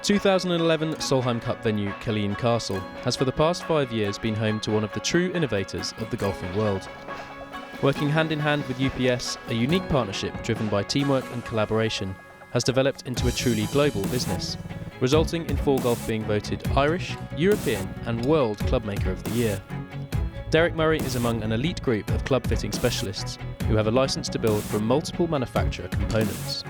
2011 Solheim Cup venue Killeen Castle has for the past 5 years been home to one of the true innovators of the golfing world. Working hand in hand with UPS, a unique partnership driven by teamwork and collaboration has developed into a truly global business, resulting in ForeGolf being voted Irish, European and World Clubmaker of the Year. Derek Murray is among an elite group of club fitting specialists who have a licence to build from multiple manufacturer components.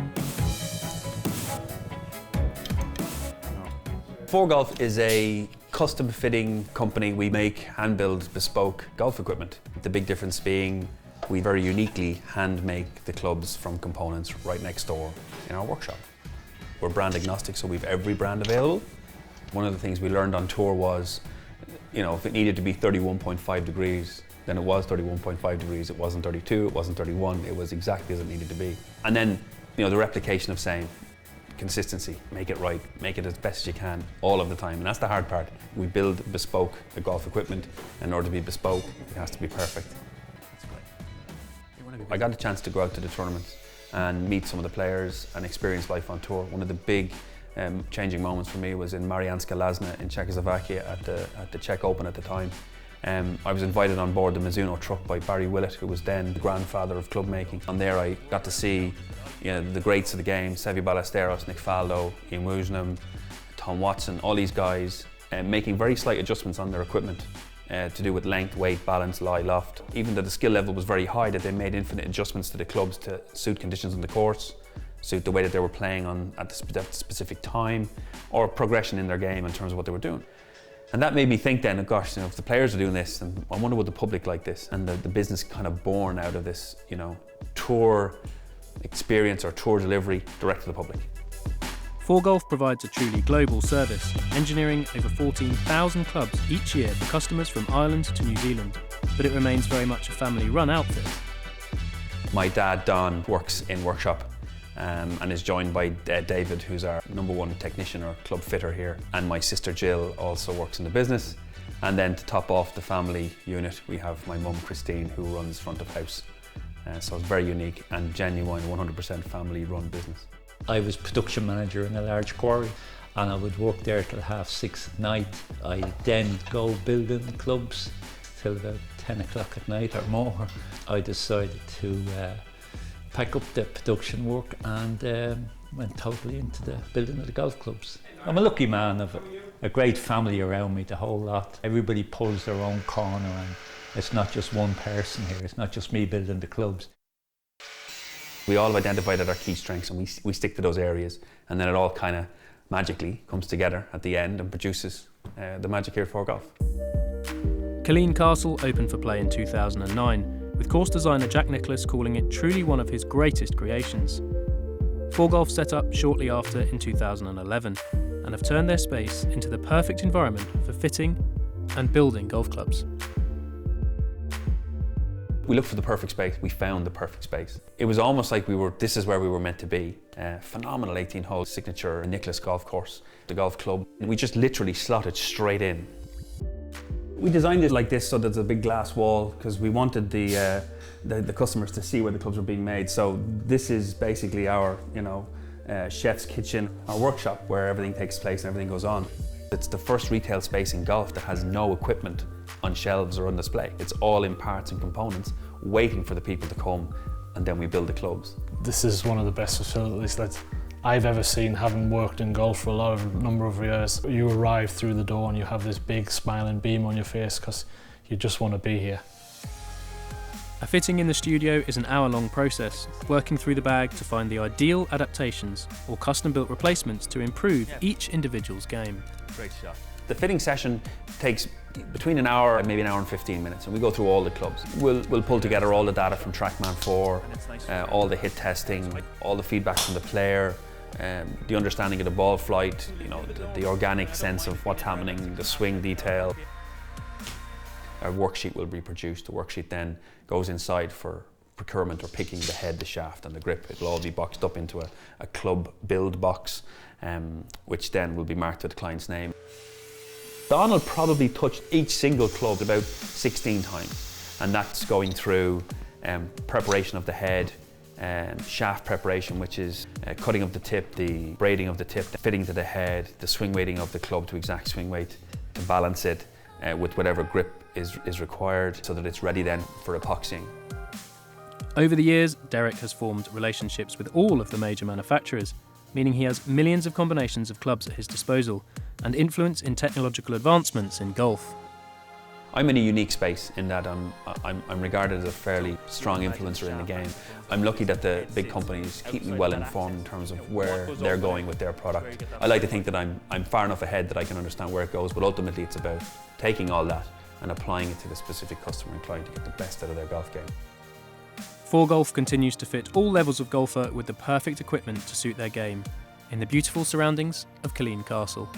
ForeGolf is a custom fitting company. We make hand-build bespoke golf equipment. The big difference being we very uniquely hand make the clubs from components right next door in our workshop. We're brand agnostic, so we've every brand available. One of the things we learned on tour was, if it needed to be 31.5 degrees, then it was 31.5 degrees. It wasn't 32, it wasn't 31, it was exactly as it needed to be. And then, the replication of saying, consistency, make it right, make it as best as you can all of the time, and that's the hard part. We build bespoke golf equipment. In order to be bespoke, it has to be perfect. I got a chance to go out to the tournaments and meet some of the players and experience life on tour. One of the big changing moments for me was in Mariánska Lázně in Czechoslovakia at the Czech Open at the time. I was invited on board the Mizuno truck by Barry Willett, who was then the grandfather of club making. And there I got to see the greats of the game, Seve Ballesteros, Nick Faldo, Ian Woosnam, Tom Watson, all these guys making very slight adjustments on their equipment to do with length, weight, balance, lie, loft. Even though the skill level was very high, that they made infinite adjustments to the clubs to suit conditions on the course, suit the way that they were playing on at that specific time, or progression in their game in terms of what they were doing. And that made me think then, gosh, if the players are doing this, then I wonder what the public like this, and the business kind of born out of this, tour experience or tour delivery direct to the public. ForeGolf provides a truly global service, engineering over 14,000 clubs each year for customers from Ireland to New Zealand, but it remains very much a family-run outfit. My dad, Don, works in workshop and is joined by David, who's our #1 technician or club fitter here, and my sister Jill also works in the business. And then to top off the family unit, we have my mum Christine, who runs front of house. So it's very unique and genuine, 100% family-run business. I was production manager in a large quarry, and I would work there till 6:30 at night. I then go building the clubs till about 10 o'clock at night or more. I decided to pack up the production work and went totally into the building of the golf clubs. I'm a lucky man. I've a great family around me, the whole lot. Everybody pulls their own corner, and it's not just one person here. It's not just me building the clubs. We all have identified our key strengths, and we stick to those areas, and then it all kind of magically comes together at the end and produces the magic here at ForeGolf. Killeen Castle opened for play in 2009, with course designer Jack Nicklaus calling it truly one of his greatest creations. ForeGolf set up shortly after in 2011 and have turned their space into the perfect environment for fitting and building golf clubs. We looked for the perfect space, we found the perfect space. It was almost like this is where we were meant to be. Phenomenal 18-hole signature Nicklaus golf course, the golf club. We just literally slotted straight in. We designed it like this so there's a big glass wall because we wanted the customers to see where the clubs were being made. So this is basically our, chef's kitchen, our workshop where everything takes place and everything goes on. It's the first retail space in golf that has no equipment on shelves or on display. It's all in parts and components, waiting for the people to come, and then we build the clubs. This is one of the best facilities that I've ever seen, having worked in golf for a number of years. You arrive through the door and you have this big smiling beam on your face because you just want to be here. A fitting in the studio is an hour-long process, working through the bag to find the ideal adaptations or custom-built replacements to improve each individual's game. Great shot. The fitting session takes between an hour and maybe an hour and 15 minutes, and we go through all the clubs. We'll pull together all the data from TrackMan 4, all the hit testing, all the feedback from the player, the understanding of the ball flight, the organic sense of what's happening, the swing detail. A worksheet will be produced. The worksheet then goes inside for procurement or picking the head, the shaft and the grip. It'll all be boxed up into a club build box, which then will be marked with the client's name. Don will probably touch each single club about 16 times, and that's going through preparation of the head, shaft preparation, which is cutting of the tip, the braiding of the tip, the fitting to the head, the swing weighting of the club to exact swing weight, to balance it with whatever grip is required so that it's ready then for epoxying. Over the years, Derek has formed relationships with all of the major manufacturers, meaning he has millions of combinations of clubs at his disposal and influence in technological advancements in golf. I'm in a unique space in that I'm regarded as a fairly strong influencer in the game. I'm lucky that the big companies keep me well informed in terms of where they're going with their product. I like to think that I'm far enough ahead that I can understand where it goes, but ultimately it's about taking all that and applying it to the specific customer and client to get the best out of their golf game. ForeGolf continues to fit all levels of golfer with the perfect equipment to suit their game in the beautiful surroundings of Killeen Castle.